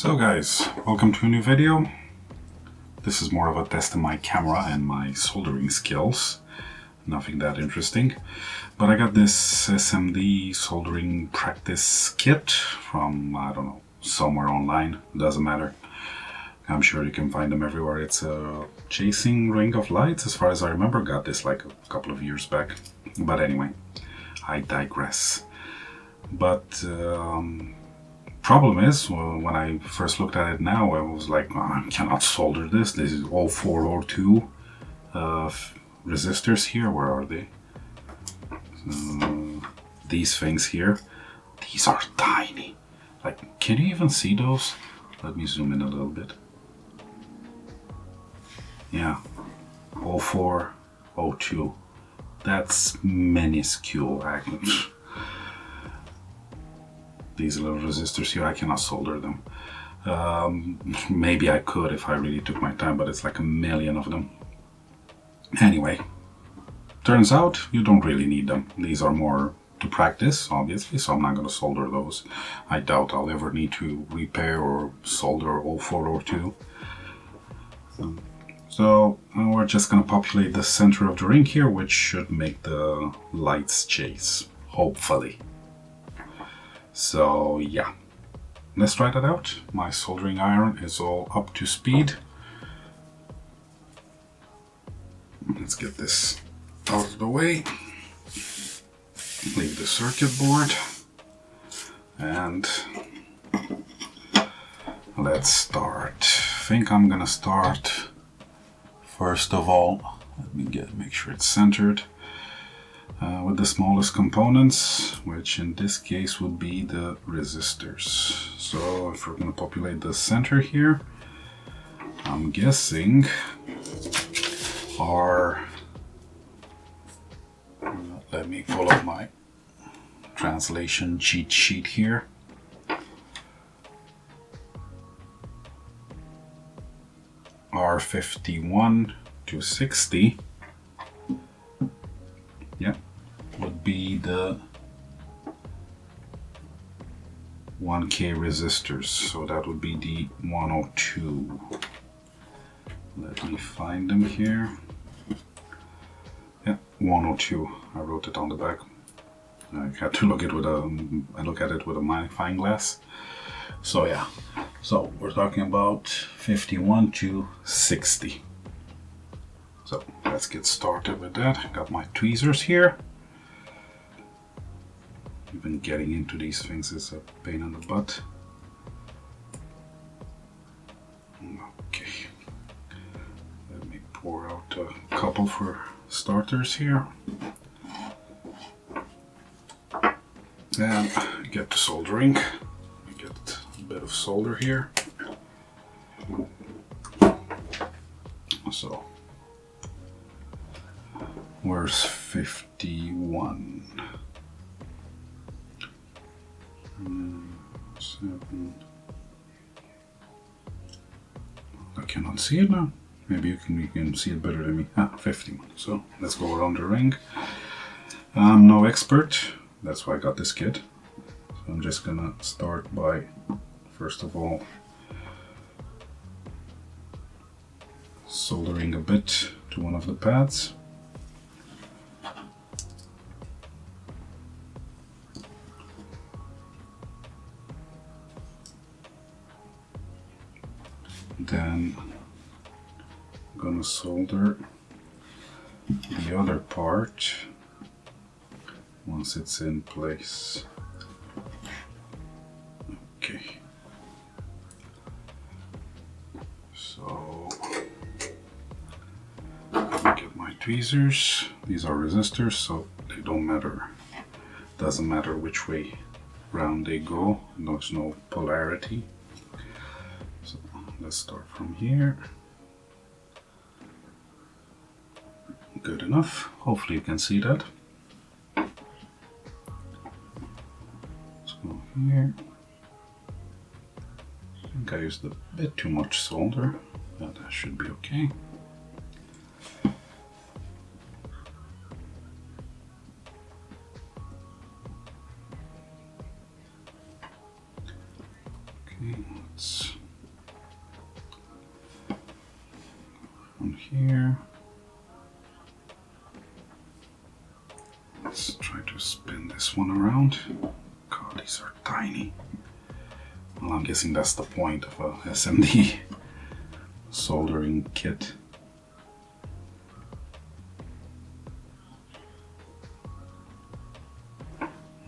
So guys, welcome to a new video. This is more of a test of my camera and my soldering skills. Nothing that interesting. But I got this SMD soldering practice kit from, I don't know, somewhere online. Doesn't matter. I'm sure you can find them everywhere. It's a chasing ring of lights, as far as I remember. Got this like a couple of years back. But anyway, I digress. But problem is, when I first looked at it now, I was like, oh, I cannot solder this. This is all 402 resistors here. Where are they? These things here. These are tiny. Like, can you even see those? Let me zoom in a little bit. Yeah, 0402. That's minuscule. These little resistors here, I cannot solder them. Maybe I could if I really took my time, but it's like a million of them. Anyway, turns out you don't really need them. These are more to practice, obviously, so I'm not going to solder those. I doubt I'll ever need to repair or solder 0402. So we're just going to populate the center of the ring here, which should make the lights chase, hopefully. So yeah, let's try that out. My soldering iron is all up to speed. Let's get this out of the way. Leave the circuit board. And let's start. I think I'm gonna start first of all. Let me make sure it's centered. With the smallest components, which in this case would be the resistors. So if we're going to populate the center here, I'm guessing let me pull up my translation cheat sheet here. R51 to 60. Yeah, would be the 1K resistors, so that would be the 102. Let me find them here. Yeah, 102. I wrote it on the back. I had to look at it with a magnifying glass. So yeah, so we're talking about 51 to 60. So let's get started with that. Got my tweezers here. Even getting into these things is a pain in the butt. Okay. Let me pour out a couple for starters here. And get to soldering. Get a bit of solder here. So where's 51? 7. I cannot see it now. Maybe you can see it better than me. 51. So let's go around the ring. I'm no expert. That's why I got this kit. So I'm just gonna start by, first of all, soldering a bit to one of the pads. Then I'm gonna solder the other part once it's in place. Okay. So get my tweezers. These are resistors, so they don't matter. Doesn't matter which way round they go. There's no polarity. So let's start from here. Good enough. Hopefully you can see that. Let's go here. I think I used a bit too much solder, but that should be okay. Let's on here. Let's try to spin this one around. God, these are tiny. Well, I'm guessing that's the point of a SMD soldering kit.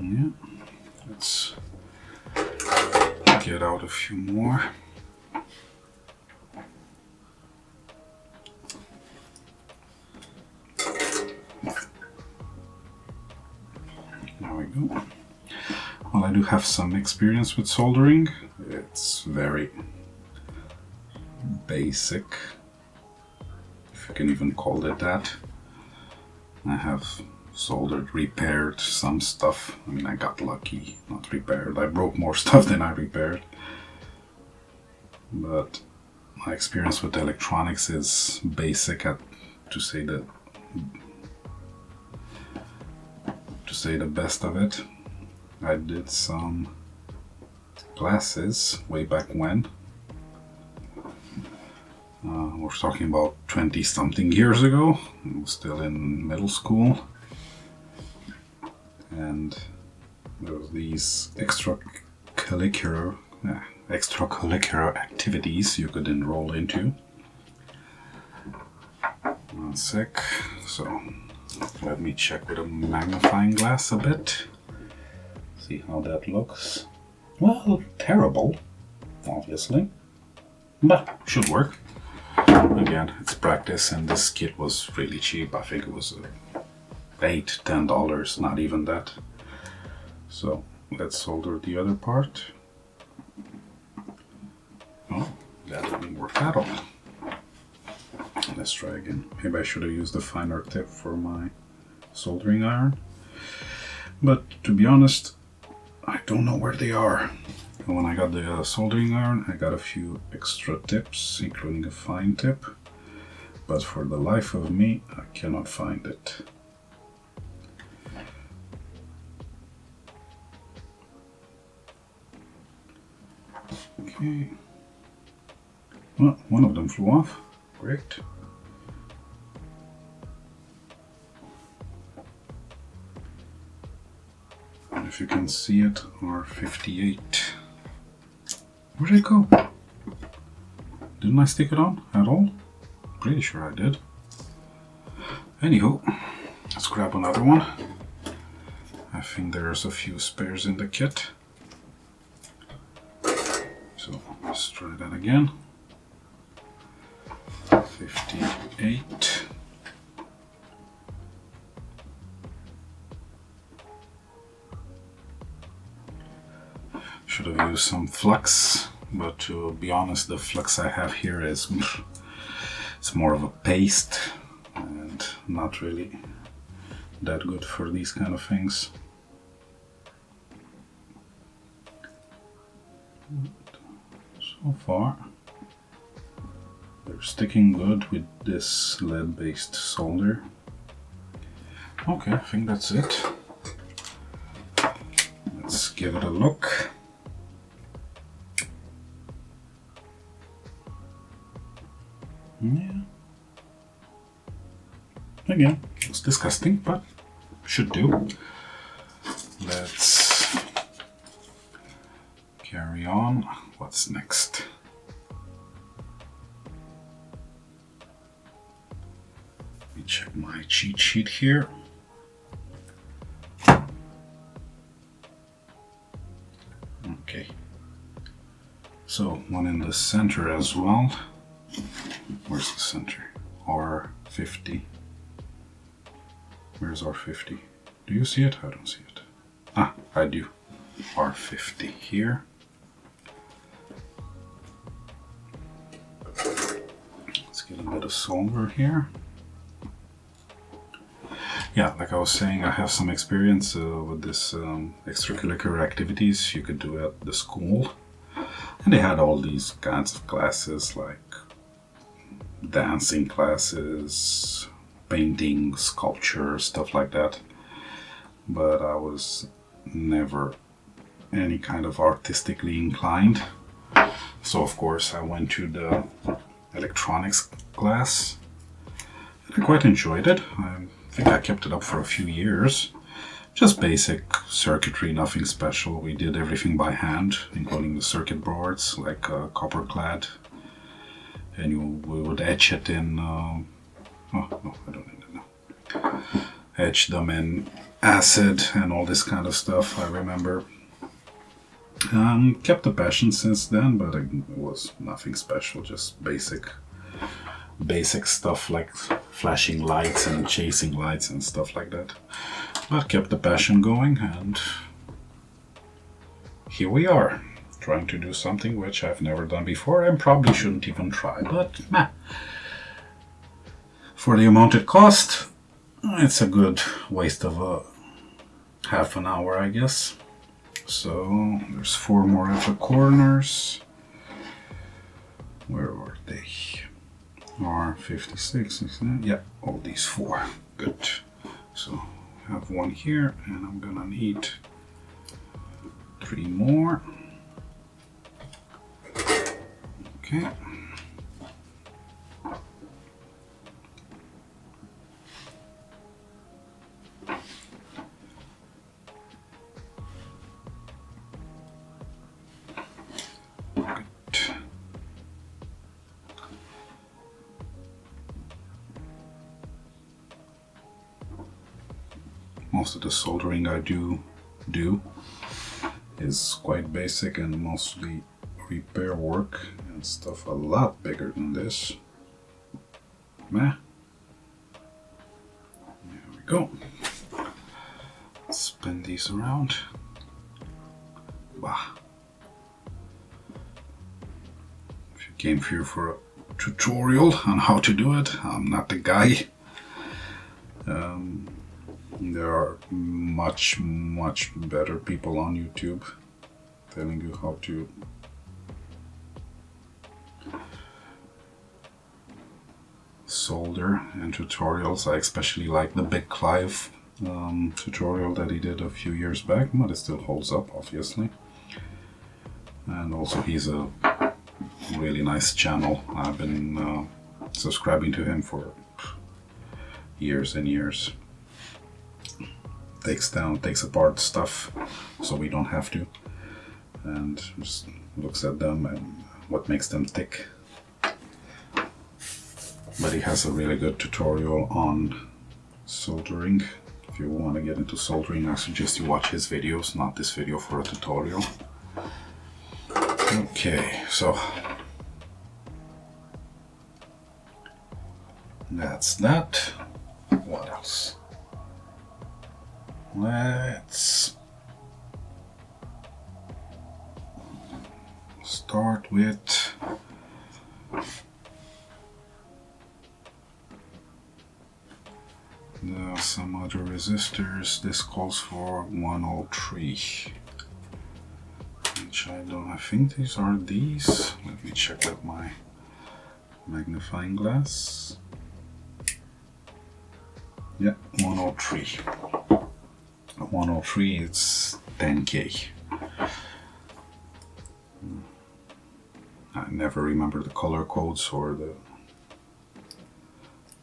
Yeah, let's get out a few more. There we go. Well, I do have some experience with soldering. It's very basic, if you can even call it that. I have soldered, repaired some stuff. I mean, I got lucky, not repaired. I broke more stuff than I repaired. But my experience with electronics is basic, to say the best of it. I did some classes way back when. We're talking about 20 something years ago. I was still in middle school. And there was these extracurricular activities you could enroll into. One sec. So let me check with a magnifying glass a bit. See how that looks. Well, terrible, obviously, but should work. Again, it's practice, and this kit was really cheap. I think it was $8–10, not even that. So let's solder the other part. Oh, that didn't work at all. Let's try again. Maybe I should have used a finer tip for my soldering iron. But to be honest, I don't know where they are. And when I got the soldering iron, I got a few extra tips, including a fine tip. But for the life of me, I cannot find it. Okay. Well, one of them flew off. Great. And if you can see it, R58. Where'd it go? Didn't I stick it on at all? Pretty sure I did. Anywho, let's grab another one. I think there's a few spares in the kit. So let's try that again. 58. Should have used some flux, but to be honest, the flux I have here is it's more of a paste and not really that good for these kind of things. So far, they're sticking good with this lead-based solder. Okay, I think that's it. Let's give it a look. Yeah. Again, it's disgusting, but should do. Let's carry on. What's next? Let me check my cheat sheet here. Okay. So, one in the center as well. Where's the center? R50. Where's R50? Do you see it? I don't see it. Ah, I do. R50 here. Let's get a bit of solder here. Yeah, like I was saying, I have some experience with this extracurricular activities you could do at the school. And they had all these kinds of classes like dancing classes, painting, sculpture, stuff like that. But I was never any kind of artistically inclined. So of course I went to the electronics class. I quite enjoyed it. I think I kept it up for a few years. Just basic circuitry, nothing special. We did everything by hand, including the circuit boards, like copper clad. And we would etch it in, oh no, I don't need it now. Etch them in acid and all this kind of stuff, I remember. Kept the passion since then, but it was nothing special, just basic stuff like flashing lights and chasing lights and stuff like that. But kept the passion going, and here we are, trying to do something which I've never done before and probably shouldn't even try, but meh. For the amount it cost, it's a good waste of a half an hour, I guess. So there's 4 more of the corners. Where were they? R56, yeah, all these 4. Good. So I have 1 here, and I'm gonna need 3 more. Okay. Most of the soldering I do is quite basic and mostly repair work and stuff a lot bigger than this. Meh. There we go. Spin these around. Bah. If you came here for a tutorial on how to do it, I'm not the guy. There are much better people on YouTube telling you how to solder and tutorials. I especially like the Big Clive tutorial that he did a few years back, but it still holds up, obviously. And also he's a really nice channel. I've been subscribing to him for years and years. Takes apart stuff so we don't have to, and just looks at them and what makes them tick. But he has a really good tutorial on soldering. If you want to get into soldering, I suggest you watch his videos, not this video for a tutorial. Okay, so that's that. What else? Let's start with some other resistors. This calls for 103, which I think these are these. Let me check with my magnifying glass. Yeah, 103. 103, it's 10K. I never remember the color codes or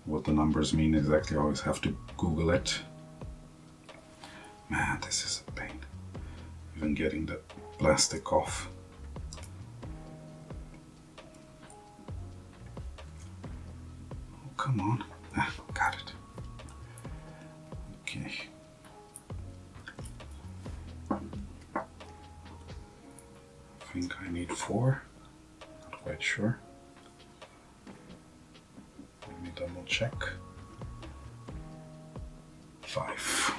what the numbers mean exactly. I always have to Google it. Man, this is a pain. Even getting the plastic off. Oh, come on. Ah, got it. Okay. I think I need 4. Not quite sure. Let me double check. 5.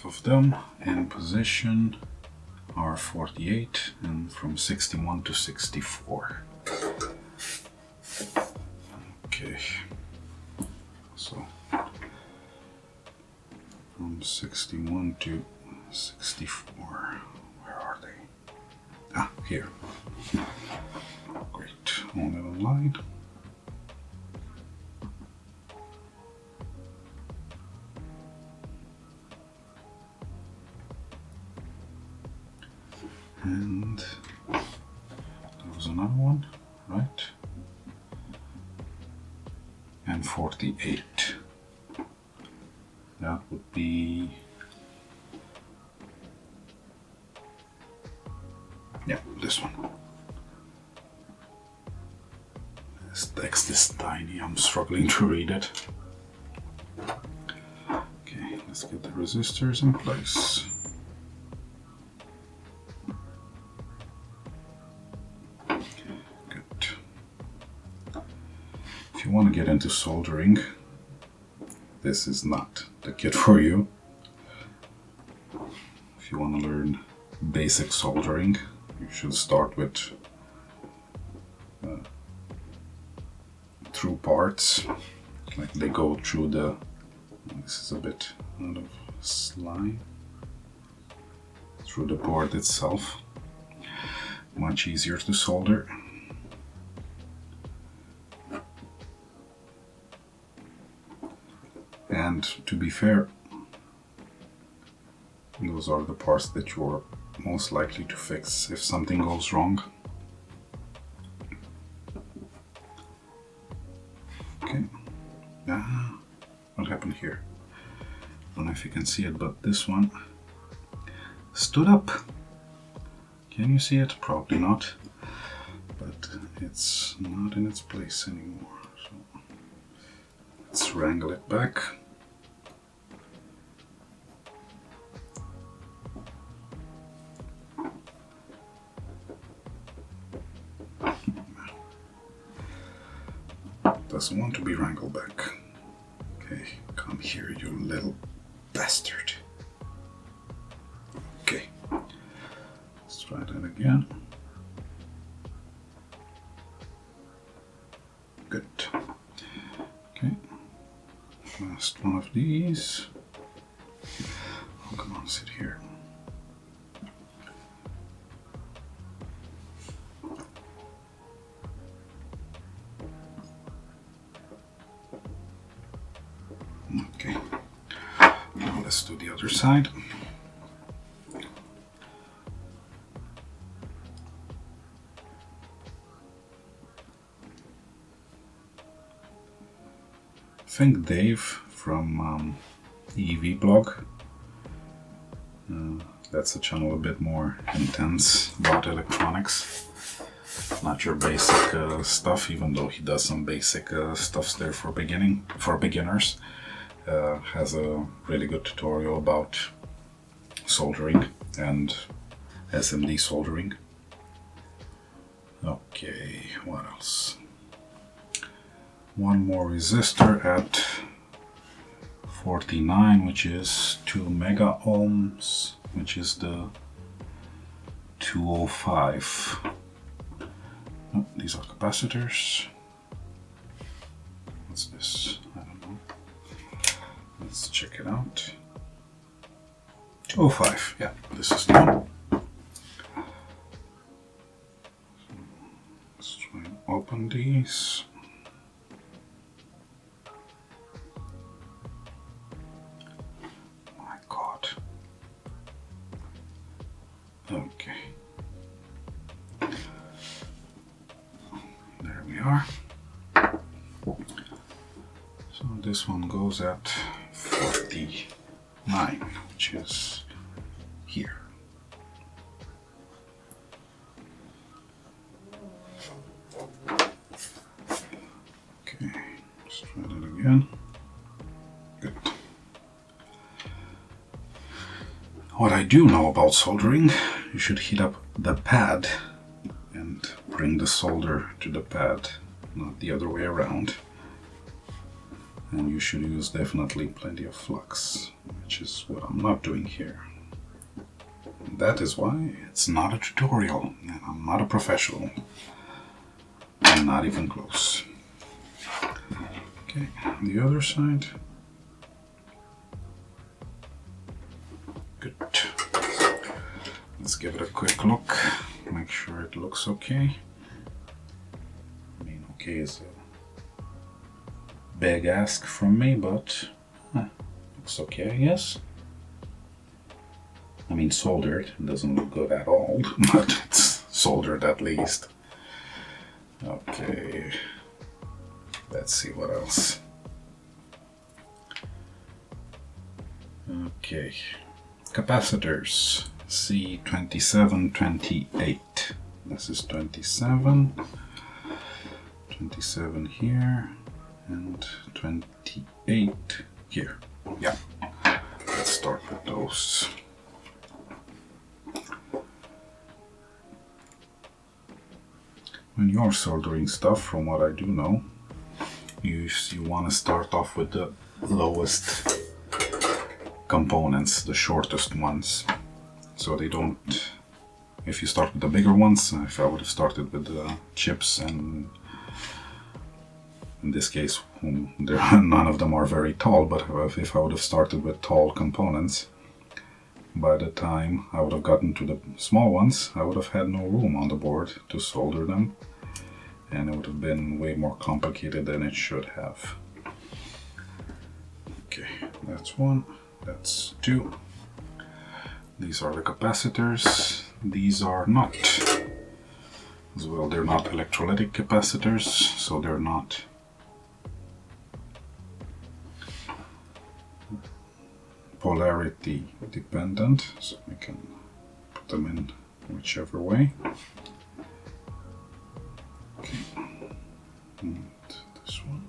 Of them in position are 48 and from 61 to 64. Okay, so from 61 to 64, where are they? Ah, here. Great, on the line. And there was another one, right? And 48. That would be, yeah, this one. This text is tiny, I'm struggling to read it. Okay, let's get the resistors in place. Good. If you want to get into soldering, this is not the kit for you. If you want to learn basic soldering, you should start with through parts, like they go through the, this is a bit out of slide, through the board itself. Much easier to solder. And to be fair, those are the parts that you're most likely to fix if something goes wrong. Okay. What happened here? I don't know if you can see it, but this one stood up. Can you see it? Probably not. But it's not in its place anymore. So let's wrangle it back. Doesn't want to be wrangled back. Okay, come here, you little bastard. Okay, let's try that again. Good. Okay, last one of these. Oh, come on, sit here. Okay, now let's do the other side. I think Dave from EV blog, that's a channel a bit more intense about electronics. Not your basic stuff, even though he does some basic stuffs there for beginners. Has a really good tutorial about soldering and SMD soldering. Okay, what else? One more resistor at 49, which is 2 mega ohms, which is the 205. Oh, these are capacitors. What's this? I don't know. Let's check it out. 205, yeah, this is the one. Let's try and open these. My God. Okay. There we are. So this one goes at 49, which is here. Okay, let's try that again. Good. What I do know about soldering, you should heat up the pad and bring the solder to the pad, not the other way around. And you should use definitely plenty of flux, which is what I'm not doing here. And that is why it's not a tutorial, and I'm not a professional. I'm not even close. Okay, the other side. Good. Let's give it a quick look, make sure it looks okay. I mean, okay is a big ask from me, but looks okay, I guess. I mean soldered. It doesn't look good at all, but it's soldered at least. Okay, let's see what else. Okay, capacitors C2728. This is 27, 27 here, and 28 here. Yeah, let's start with those. When you're soldering stuff, from what I do know, you want to start off with the lowest components, the shortest ones, so they don't. If you start with the bigger ones, if I would have started with the chips, and in this case none of them are very tall, but if I would have started with tall components, by the time I would have gotten to the small ones, I would have had no room on the board to solder them, and it would have been way more complicated than it should have. Okay, that's one, that's two. These are the capacitors. These are not. As well, they're not electrolytic capacitors, so they're not polarity dependent, so we can put them in whichever way. Okay, and this one.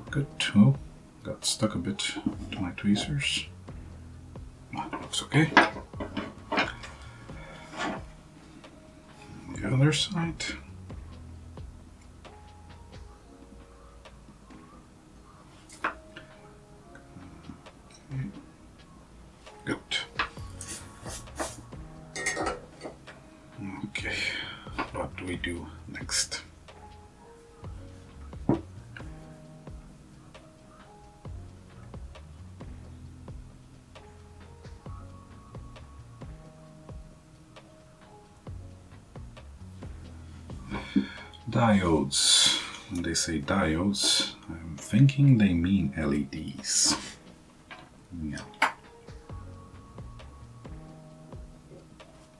Good. Oh, got stuck a bit to my tweezers. Looks okay. The other side. Okay. Good. Okay, what do we do next? Diodes. When they say diodes, I'm thinking they mean LEDs. Yeah.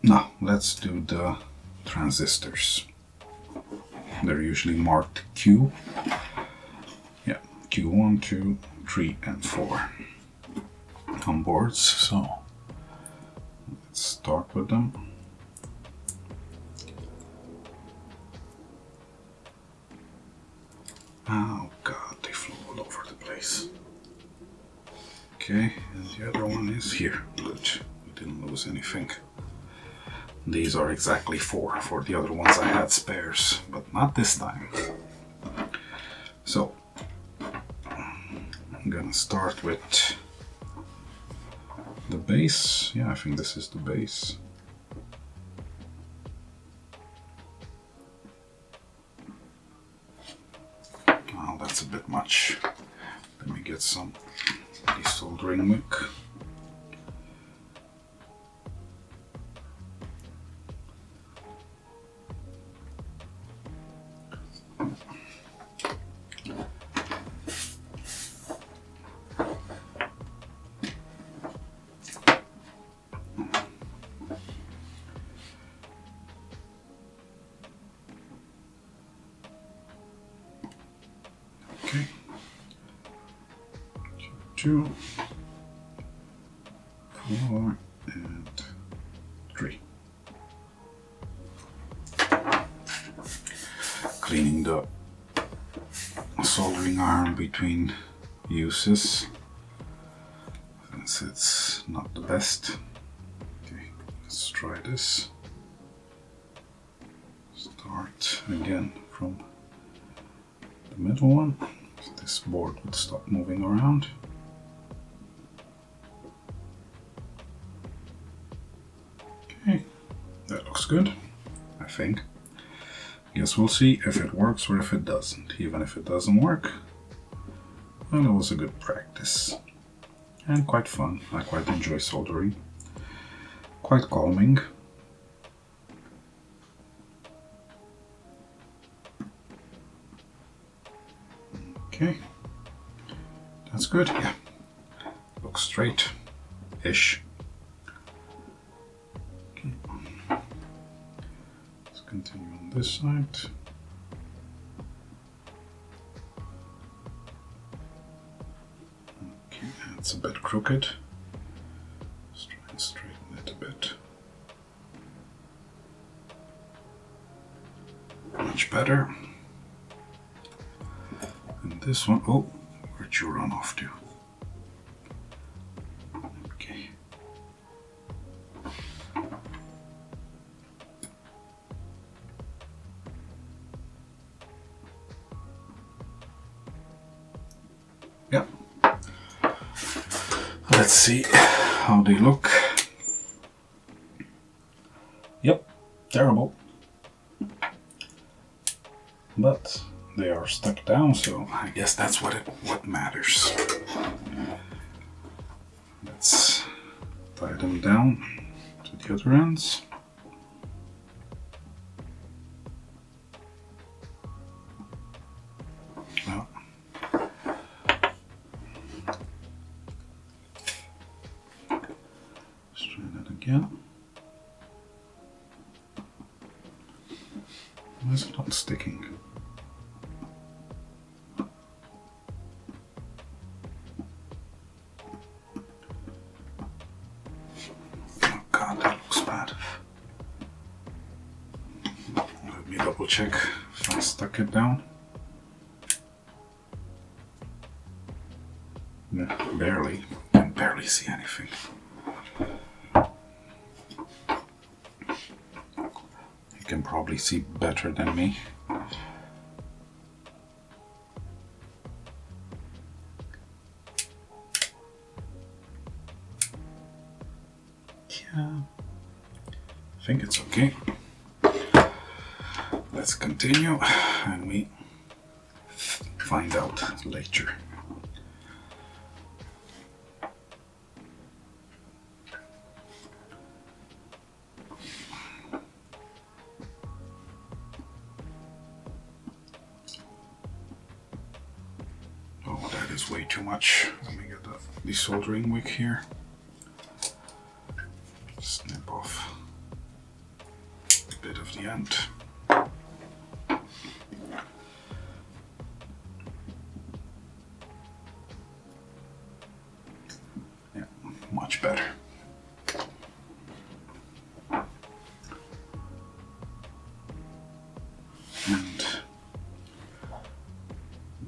Now, let's do the transistors. They're usually marked Q. Yeah, Q1, 2, 3, and 4 on boards. So let's start with them. Oh god, they flew all over the place. Okay, and the other one is here. Good, we didn't lose anything. These are exactly 4. For the other ones I had spares, but not this time. So, I'm gonna start with the base. Yeah, I think this is the base. Oh, that's a bit much. Let me get some desoldering wick. Okay, 2, 4, and 3. Cleaning the soldering iron between uses, since it's not the best. Okay, let's try this. Start again from the middle one. This board would stop moving around. Okay, that looks good, I think. Guess we'll see if it works or if it doesn't. Even if it doesn't work, well, it was a good practice and quite fun. I quite enjoy soldering. Quite calming. Okay, that's good. Yeah, looks straight-ish. Okay. Let's continue on this side. Okay, it's a bit crooked. Let's try and straighten it a bit. Much better. And this one, oh, where'd you run off to? Okay. Yep. Let's see how they look. Yep, terrible. But they are stuck down, so I guess that's what matters. Let's tie them down to the other ends. Well, let's try that again. Why is it not sticking? Double check if I stuck it down. Yeah, barely. Can barely see anything. You can probably see better than me. Yeah, I think it's okay. Let's continue and we find out later. Oh, that is way too much. Let me get the soldering wick here. Snip off a bit of the end. Much better. And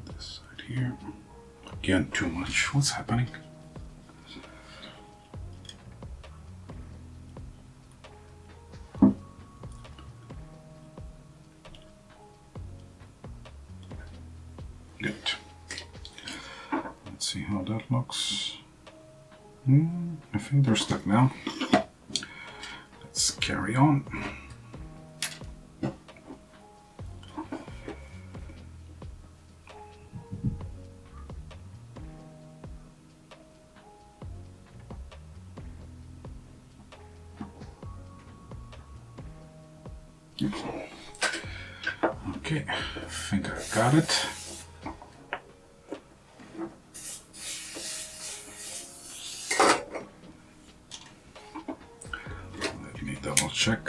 this side here, again, too much. What's happening? Good. Let's see how that looks. I think they're stuck now. Let's carry on. Okay, I think I got it. Double check.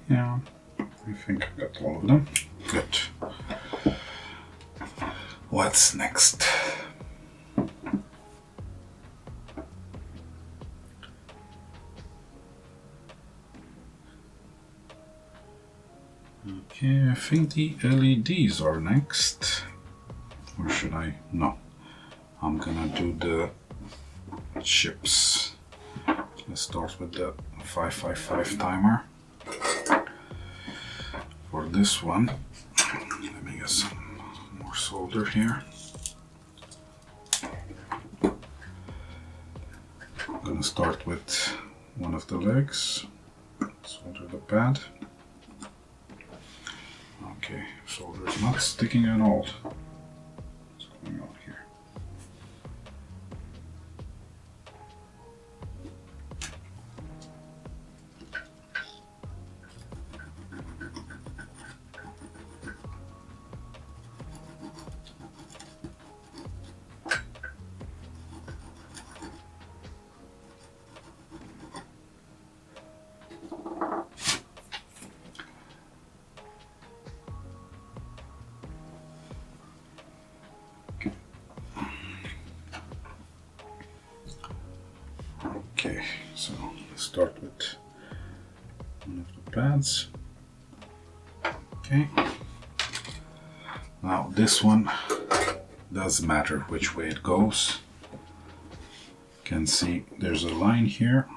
Yeah, I think I got all of them. Good. What's next? Okay, I think the LEDs are next. Or should I? No. I'm gonna do the chips. Let's start with the 555 timer. For this one, let me get some more solder here. I'm gonna start with one of the legs. Solder the pad. Okay, solder is not sticking at all. What's going on here? start with one of the pads. Okay. Now this one does matter which way it goes. You can see there's a line here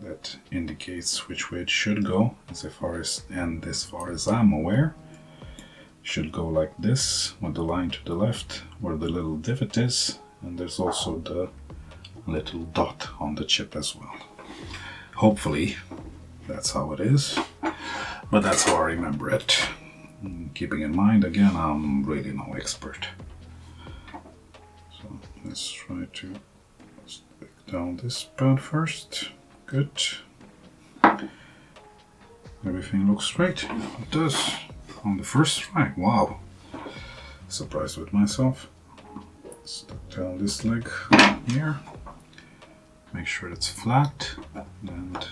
that indicates which way it should go, as far as I'm aware. Should go like this, with the line to the left where the little divot is, and there's also the little dot on the chip as well. Hopefully that's how it is, but that's how I remember it. Keeping in mind, again, I'm really no expert. So let's try to stick down this pad first. Good. Everything looks straight. It does. On the first try. Wow. Surprised with myself. Stick down this leg here. Make sure it's flat and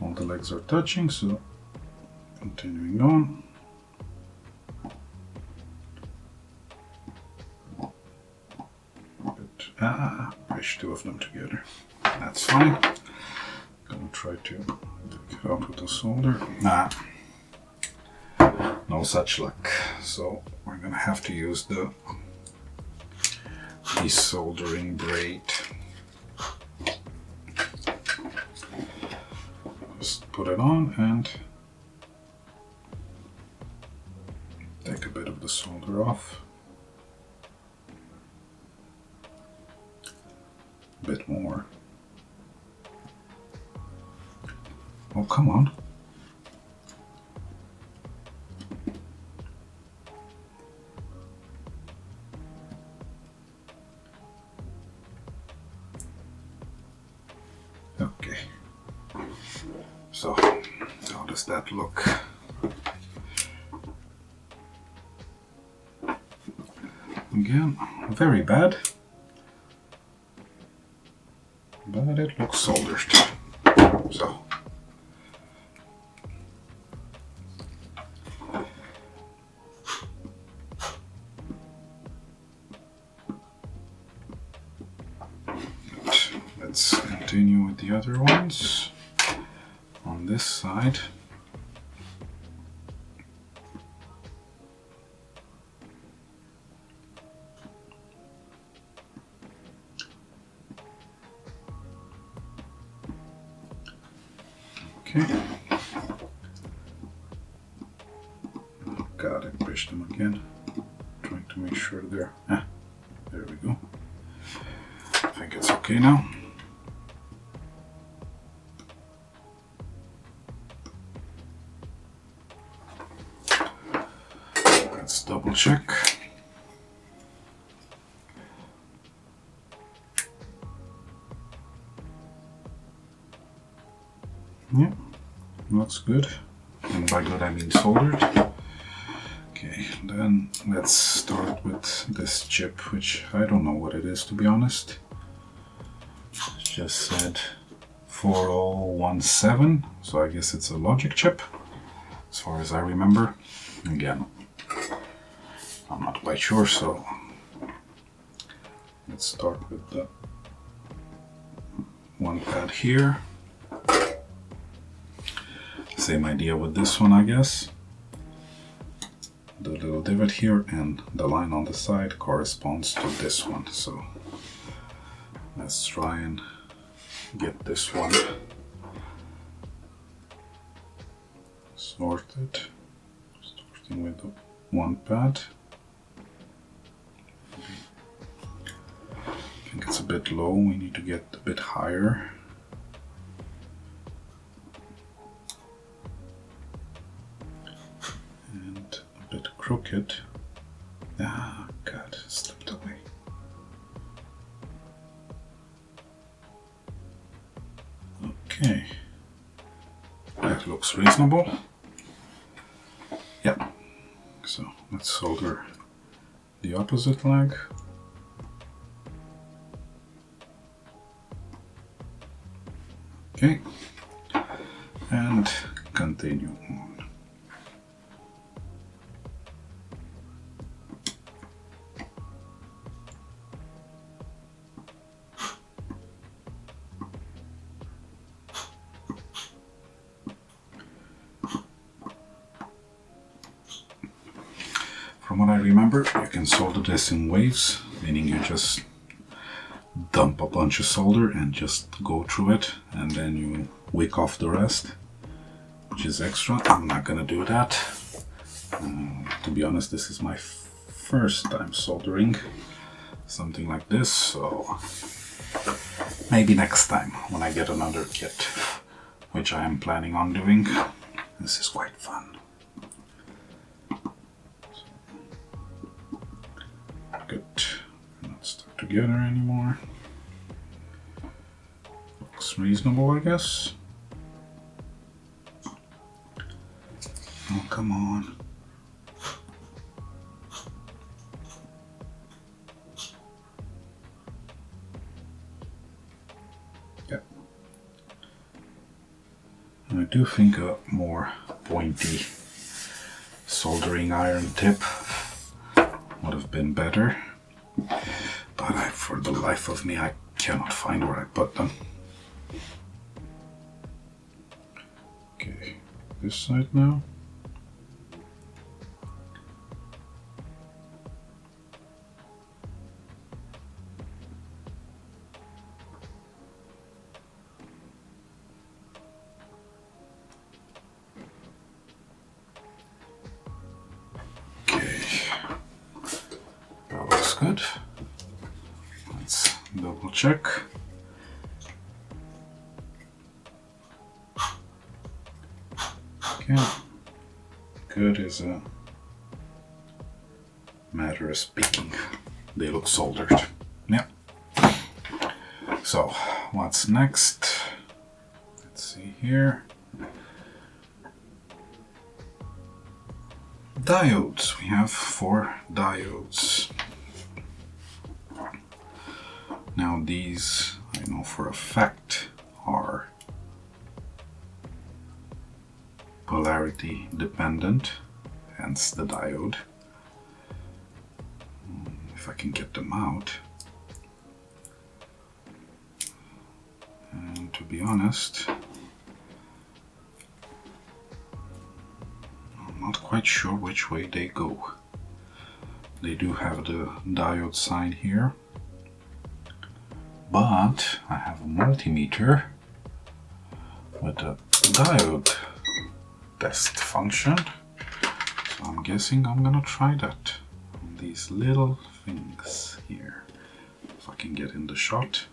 all the legs are touching, so continuing on. Push two of them together. That's fine. Gonna try to take it out with the solder. No such luck. So we're gonna have to use the desoldering braid. Just put it on and take a bit of the solder off. A bit more. Oh, come on. Okay. So, how does that look? Again, very bad. But it looks soldered. So. Let's continue with the other ones on this side. Okay. Oh God, I pushed them again. Trying to make sure they're... there we go. I think it's okay now. Let's double check. Yeah, looks good. And by good I mean soldered. Okay, then let's start with this chip, which I don't know what it is, to be honest. It just said 4017, so I guess it's a logic chip, as far as I remember. Again, I'm not quite sure, so let's start with the one pad here. Same idea with this one, I guess. The little divot here and the line on the side corresponds to this one. So let's try and get this one sorted. Starting with the one pad. I think it's a bit low, we need to get a bit higher. Crooked. Ah, God, slipped away. Okay, that looks reasonable. Yeah, so let's solder the opposite leg. Okay, and continue on. what I remember, you can solder this in waves, meaning you just dump a bunch of solder and just go through it, and then you wick off the rest, which is extra. I'm not gonna do that. To be honest, this is my first time soldering something like this, so maybe next time when I get another kit, which I am planning on doing. This is quite fun. Good. Not stuck together anymore. Looks reasonable, I guess. Oh, come on. Yeah. And I do think a more pointy soldering iron tip would have been better, but for the life of me, I cannot find where I put them. Okay, this side now. Good. Let's double check. Okay. Good is a matter of speaking. They look soldered. Yep. So, what's next? Let's see here. Diodes. We have 4 diodes. Now these, I know for a fact, are polarity dependent, hence the diode. If I can get them out. And to be honest, I'm not quite sure which way they go. They do have the diode sign here. But I have a multimeter with a diode test function, so I'm guessing I'm gonna try that on these little things here. If I can get in the shot.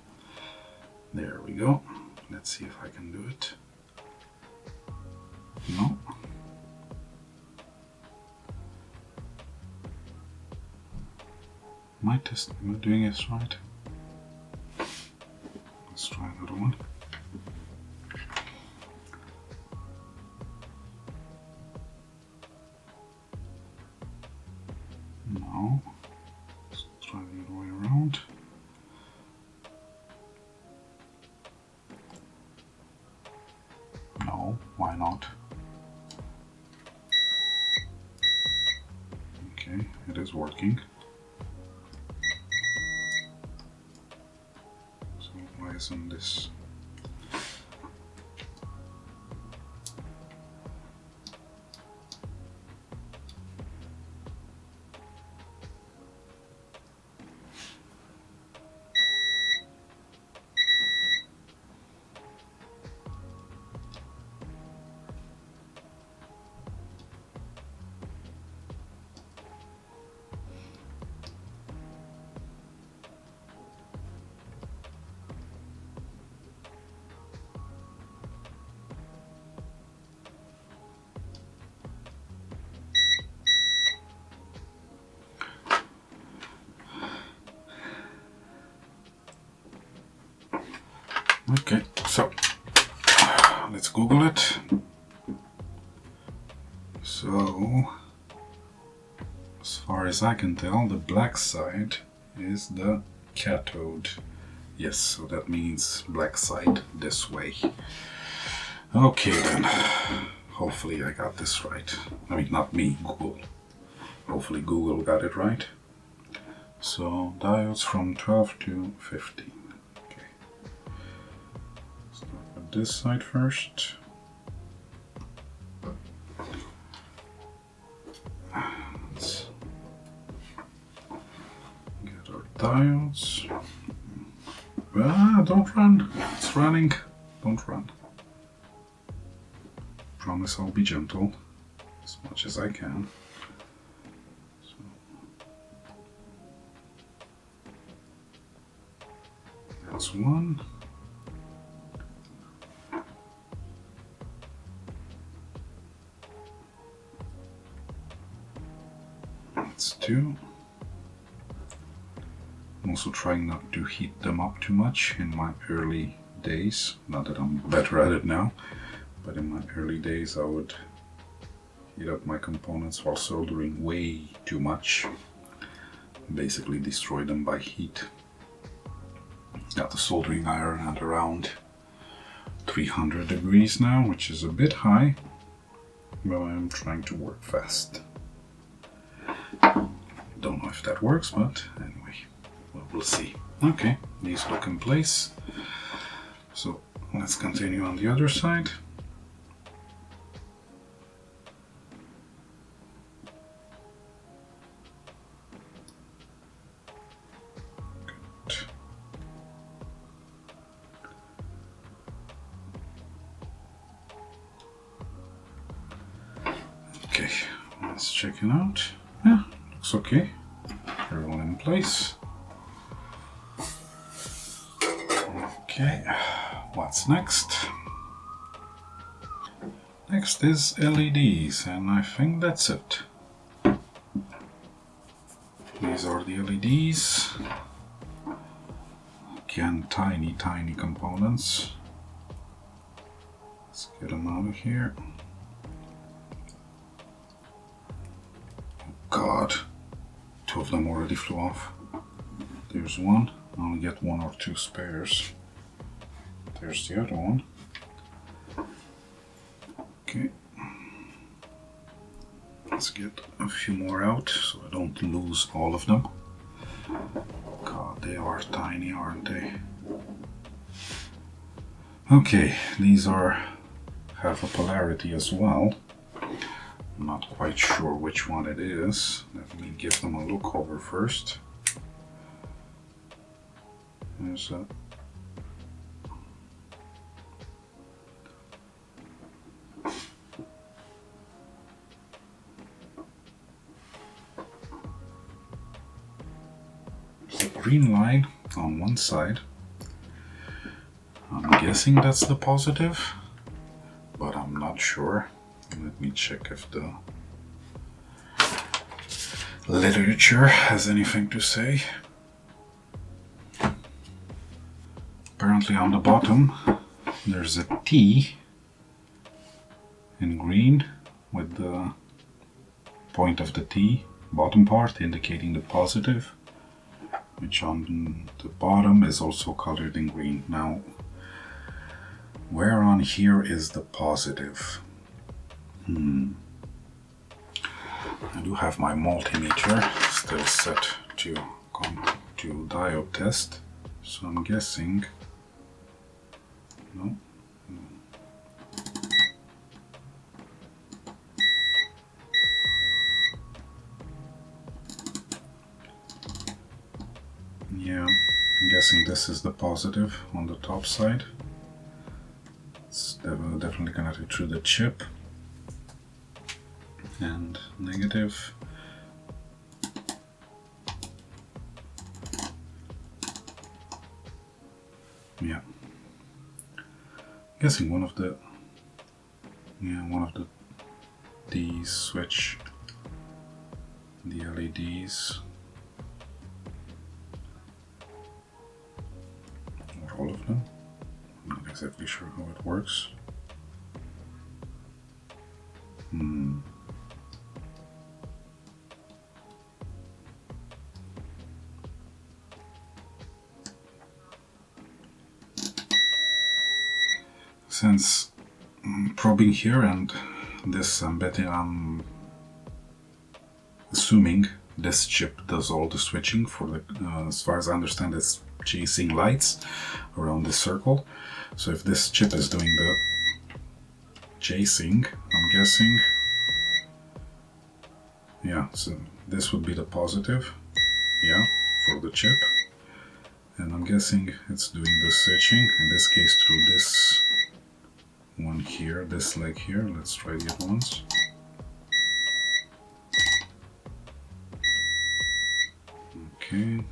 There we go. Let's see if I can do it. No. Am I doing this right? Let's try another one. No. Let's try the other way around. No, why not? Okay, it is working. Why isn't this? Okay, so let's Google it. So, as far as I can tell, the black side is the cathode. Yes, so that means black side this way. Okay then, hopefully I got this right. I mean, not me, Google. Hopefully Google got it right. So, diodes from 12 to 15. This side first. diodes. Ah, don't run. It's running. Don't run. Promise I'll be gentle as much as I can. So. That's one. That's two. I'm also trying not to heat them up too much in my early days. Not that I'm better at it now, but in my early days I would heat up my components while soldering way too much. Basically destroy them by heat. Got the soldering iron at around 300 degrees now, which is a bit high, but I'm trying to work fast. Don't know if that works, but anyway, we'll see. Okay, these look in place. So let's continue on the other side. Good. Okay, let's check it out. Yeah, looks okay. They're all in place. Okay, what's next? Next is LEDs, and I think that's it. These are the LEDs. Again, tiny components. Let's get them out of here. Oh God, two of them already flew off. There's one. I only get one or two spares. There's the other one. Okay. Let's get a few more out so I don't lose all of them. God, they are tiny, aren't they? Okay, these have a polarity as well. I'm not quite sure which one it is. Let me give them a look over first. There's a green line on one side. I'm guessing that's the positive, but I'm not sure. Let me check if the literature has anything to say. Apparently on the bottom there's a T in green with the point of the T, bottom part, indicating the positive, which on the bottom is also colored in green. Now, where on here is the positive? I do have my multimeter still set to diode test, so I'm guessing no. Yeah, I'm guessing this is the positive on the top side. It's definitely connected through the chip. And negative. Yeah. Guessing one of the these switch the LEDs. Or all of them. I'm not exactly sure how it works. Since I'm probing here, and this I'm assuming this chip does all the switching for the, as far as I understand, it's chasing lights around this circle. So if this chip is doing the chasing, I'm guessing, yeah, so this would be the positive, yeah, for the chip. And I'm guessing it's doing the switching, in this case through this one here, this leg here. Let's try it once. Okay.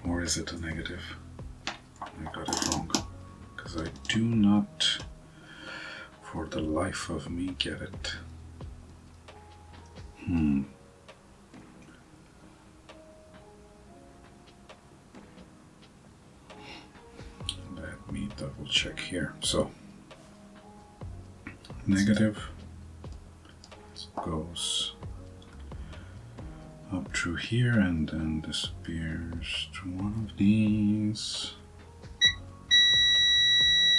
Or is it a negative? I got it wrong, because I do not, for the life of me, get it. Let me double check here. So, negative goes up through here and then disappears through one of these.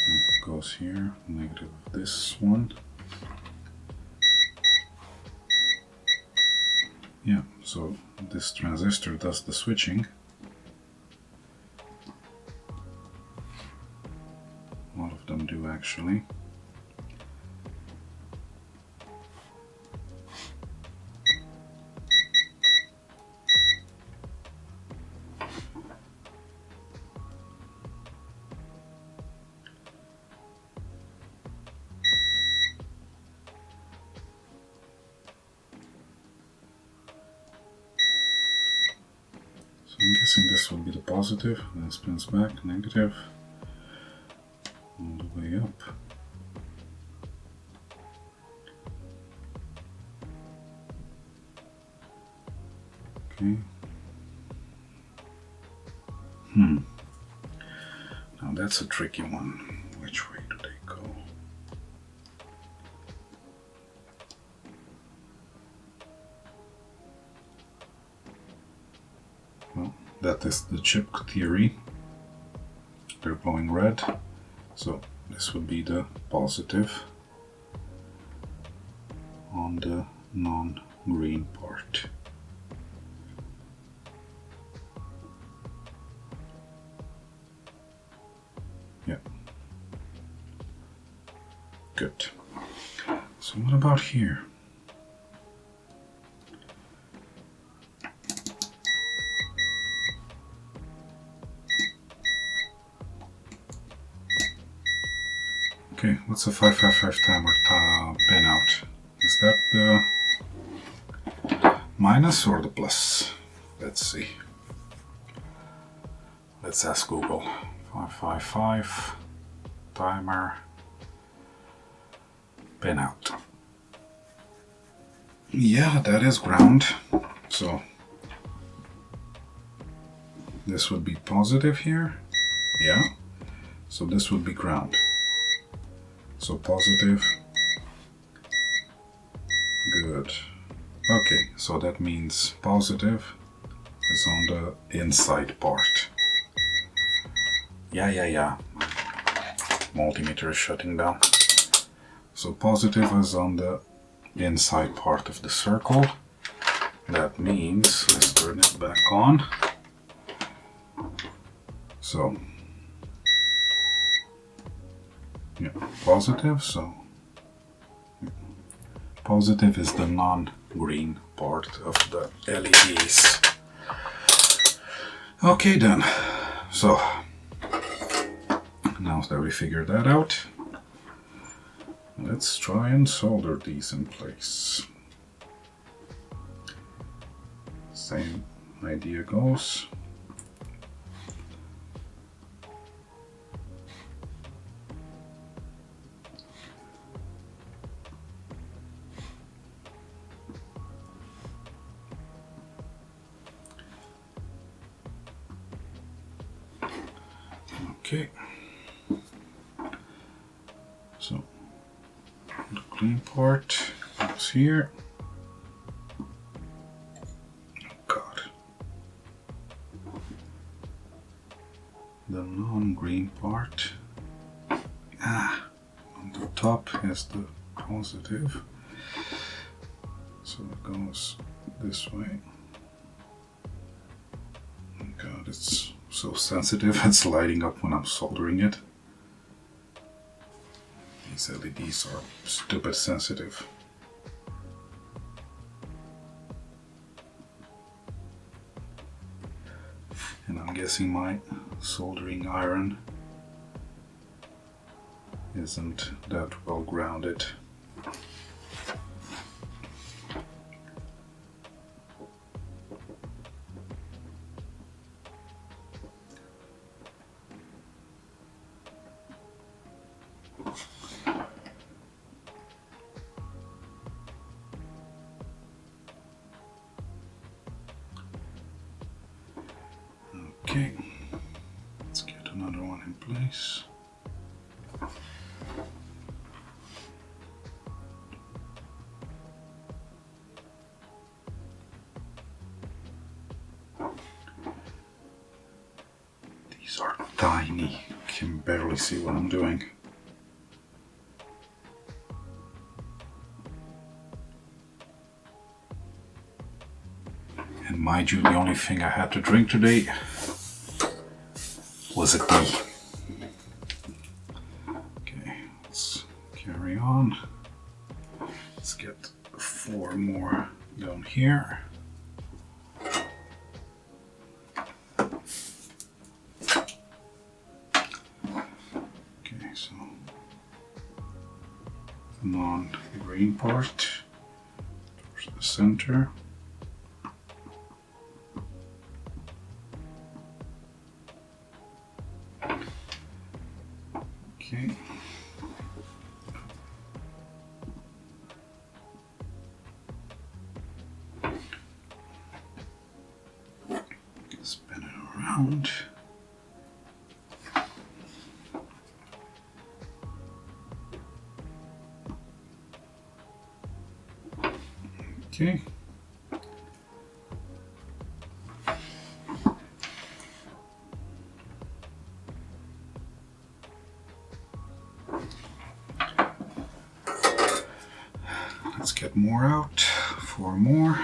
It goes here, negative of this one. Yeah, so this transistor does the switching. All of them do actually. So I'm guessing this will be the positive, then spins back, negative, all the way up. Okay. Now that's a tricky one. Which way do they go? Well, that is the chip theory. They're glowing red, so this would be the positive on the non-green part. Yeah. Good. So what about here? Okay, what's a 555 timer pin out? Is that the minus or the plus? Let's see. Let's ask Google. 555 timer pin out. Yeah, that is ground. So this would be positive here. Yeah. So this would be ground. So positive. Good. Okay, so that means positive is on the inside part. Yeah. Multimeter is shutting down. So positive is on the inside part of the circle. That means, let's turn it back on. So, yeah, positive, so positive is the non-green part of the LEDs. Okay then, so now that we figured that out, let's try and solder these in place. Same idea goes. Okay, so the green part goes here. Oh God. The non-green part, on the top is the positive, so it goes this way. Oh God, it's so sensitive, it's lighting up when I'm soldering it. These LEDs are stupid sensitive. And I'm guessing my soldering iron isn't that well grounded. Okay, let's get another one in place. These are tiny, I can barely see what I'm doing. And mind you, the only thing I had to drink today was a tea. Okay, let's carry on. Let's get 4 more down here. Okay, so the non-green part towards the center. Okay. Spin it around. Okay. Let's get more out. 4 more.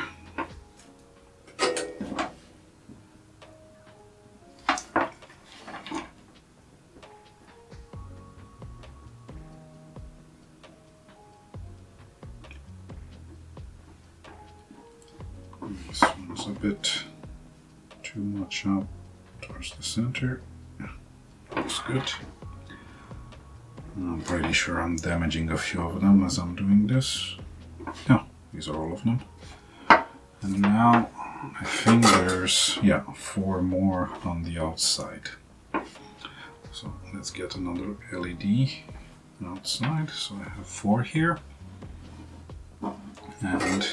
This one's a bit too much out towards the center. Looks good. I'm pretty sure I'm damaging a few of them as I'm doing this. Yeah, these are all of them. And now I think there's, yeah, 4 more on the outside. So let's get another LED outside. So I have 4 here. And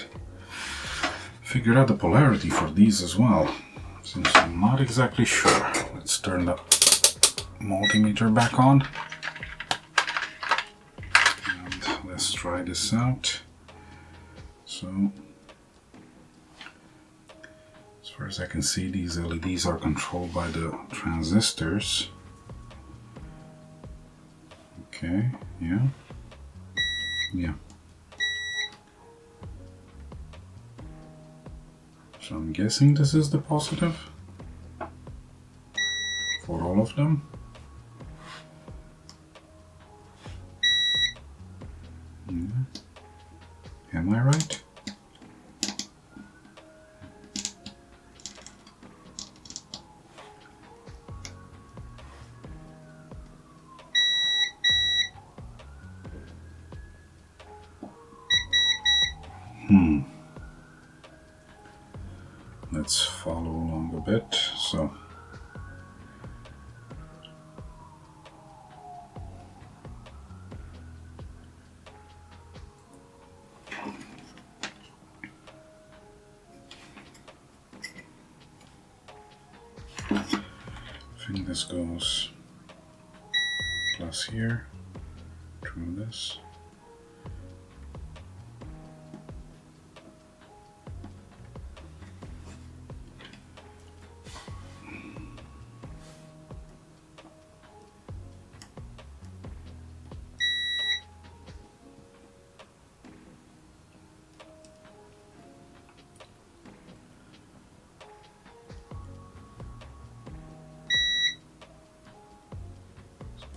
figure out the polarity for these as well, since I'm not exactly sure. Let's turn the multimeter back on. And let's try this out. So, as far as I can see, these LEDs are controlled by the transistors. Okay, yeah. Yeah. So I'm guessing this is the positive for all of them. Yeah. Am I right? Let's follow along a bit. So I think this goes plus here through this.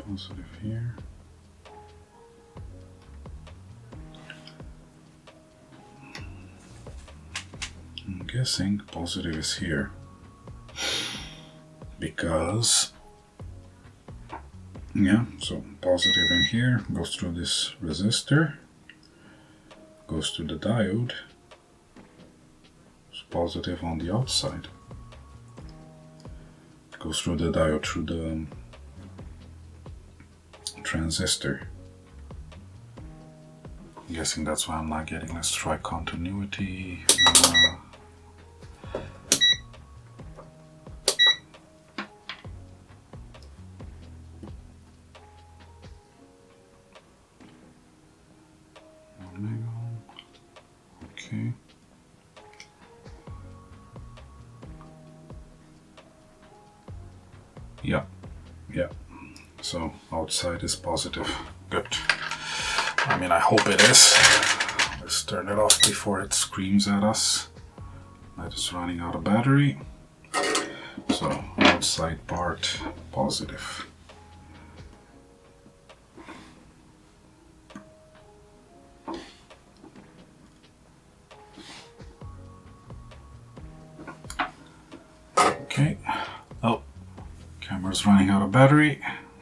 Positive here. I'm guessing positive is here. because yeah, so positive in here, goes through this resistor, goes to the diode, it's positive on the outside, goes through the diode through the transistor. I'm guessing that's why I'm not getting. Let's try continuity. Okay. Yeah. So outside is positive. Good. I mean, I hope it is. Let's turn it off before it screams at us that it's running out of battery. So outside part positive. Okay. Oh, camera's running out of battery.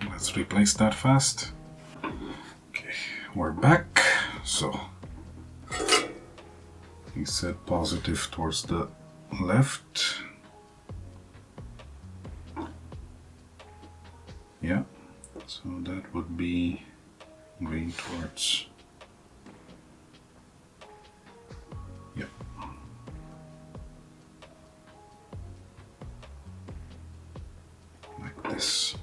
Let's replace that fast. Okay, we're back. So he said positive towards the left. Yeah, so that would be green towards, yep. Like this.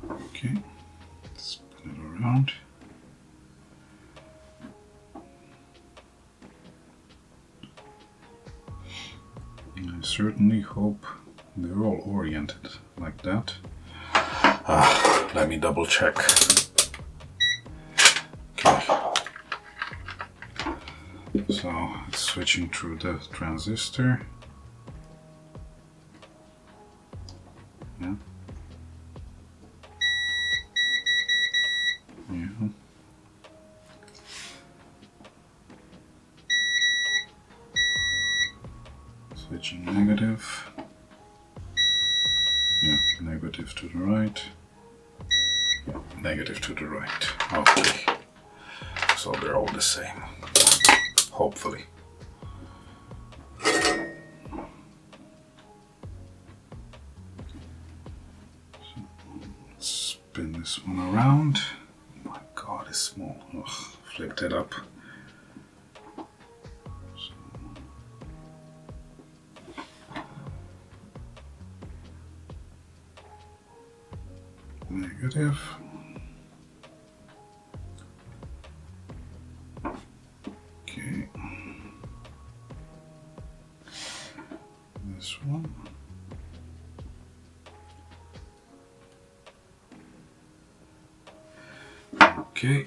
Okay, spin it around. I certainly hope they're all oriented like that. Let me double check. Okay. So it's switching through the transistor. Yeah. Yeah. Switching negative. Yeah, negative to the right. Yeah, negative to the right. Okay. So they're all the same. Hopefully. So let's spin this one around. Oh my god, it's small. Ugh, flipped it up. Negative. Okay. This one. Okay.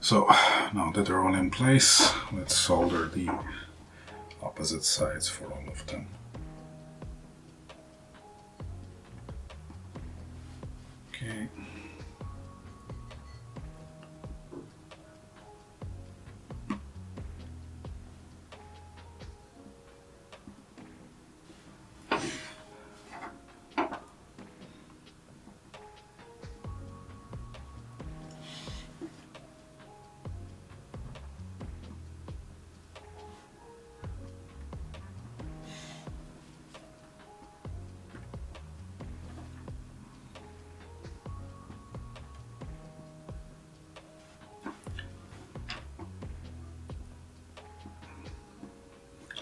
So now that they're all in place, let's solder the opposite sides for all of them. Okay.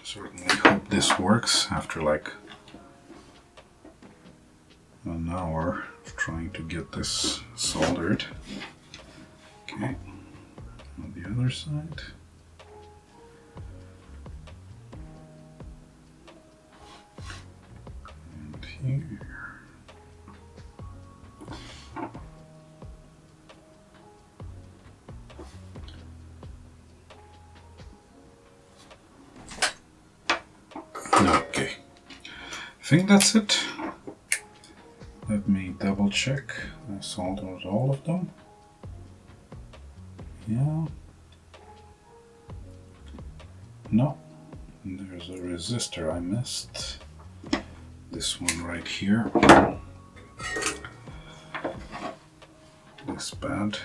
Certainly hope this works after like an hour of trying to get this soldered. Okay, on the other side. And here. think that's it. Let me double check. I soldered all of them. Yeah. No. There's a resistor I missed. This one right here. This bad.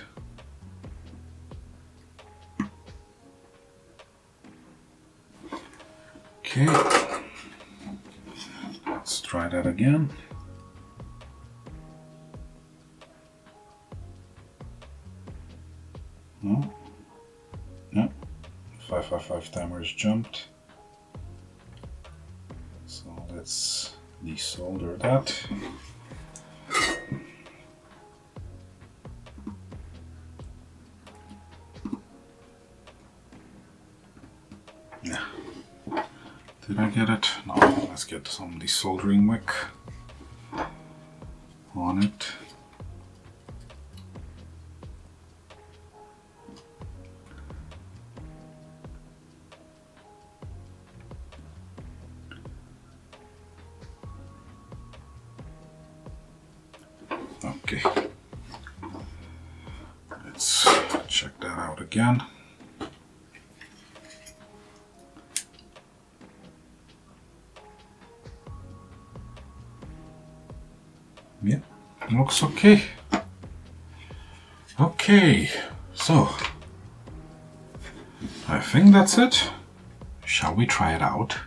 Okay. Let's try that again. No. No. 555 timers jumped. So let's desolder that. Yeah. Did I get it? No. Let's get some desoldering wick on it. Okay, let's check that out again. Yeah, looks okay. Okay, so I think that's it. Shall we try it out?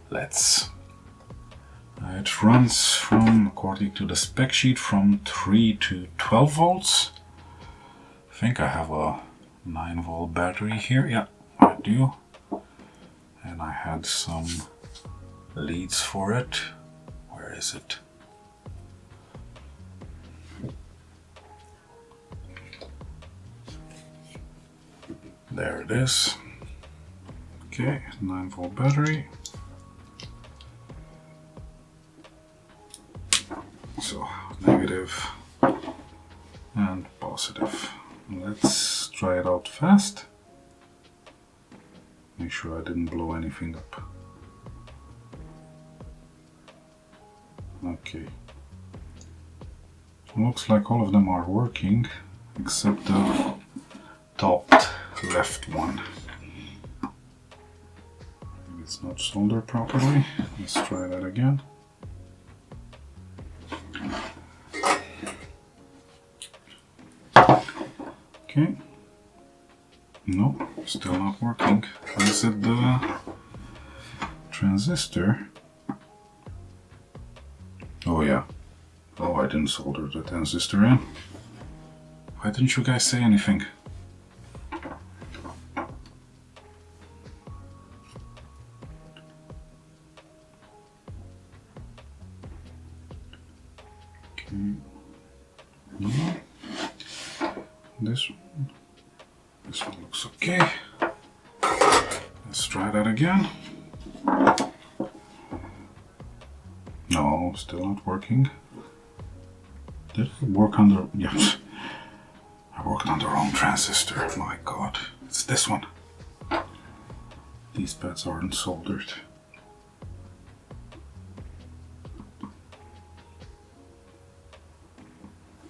Let's. It runs from, according to the spec sheet, from 3 to 12 volts. I think I have a 9-volt battery here. Yeah, I do. And I had some leads for it. Where is it? There it is. Okay, 9-volt battery. So negative and positive. Let's try it out fast. Make sure I didn't blow anything up. Okay. Looks like all of them are working except the top left one. Maybe it's not soldered properly. Let's try that again. Okay. No, still not working. Is it the transistor? Oh yeah. Oh, I didn't solder the transistor in. Why didn't you guys say anything? Okay. No. This one looks okay. Let's try that again. No, still not working. Did I work on the... Yes. I worked on the wrong transistor. My god. It's this one. These pads aren't soldered.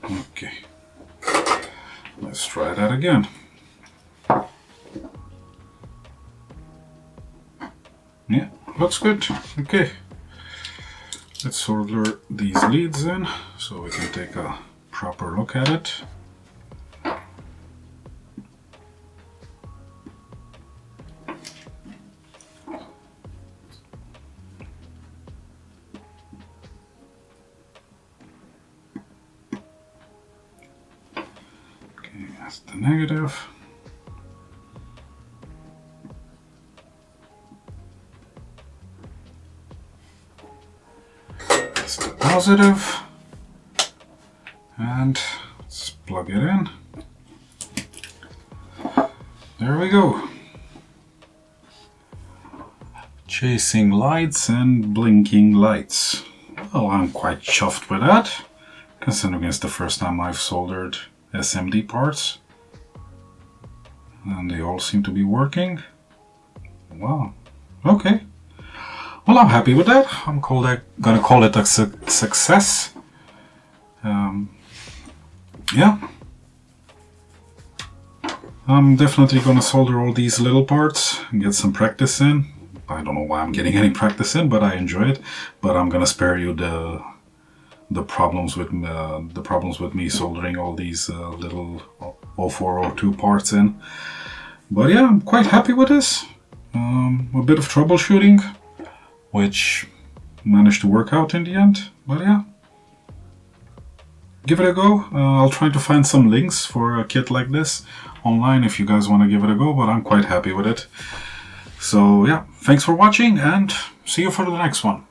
Okay. Let's try that again. Yeah, looks good. Okay. Let's solder these leads in so we can take a proper look at it. Okay, that's the negative. That's the positive. And let's plug it in. There we go. Chasing lights and blinking lights. Well, I'm quite chuffed with that, considering it's the first time I've soldered SMD parts. And they all seem to be working. Wow. Okay. Well, I'm happy with that. I'm gonna call it a success. Yeah. I'm definitely gonna solder all these little parts and get some practice in. I don't know why I'm getting any practice in, but I enjoy it. But I'm gonna spare you the problems with me soldering all these little 0402 parts in. But yeah, I'm quite happy with this. A bit of troubleshooting, which managed to work out in the end. But yeah, give it a go. I'll try to find some links for a kit like this online if you guys want to give it a go, but I'm quite happy with it. So yeah, thanks for watching and see you for the next one.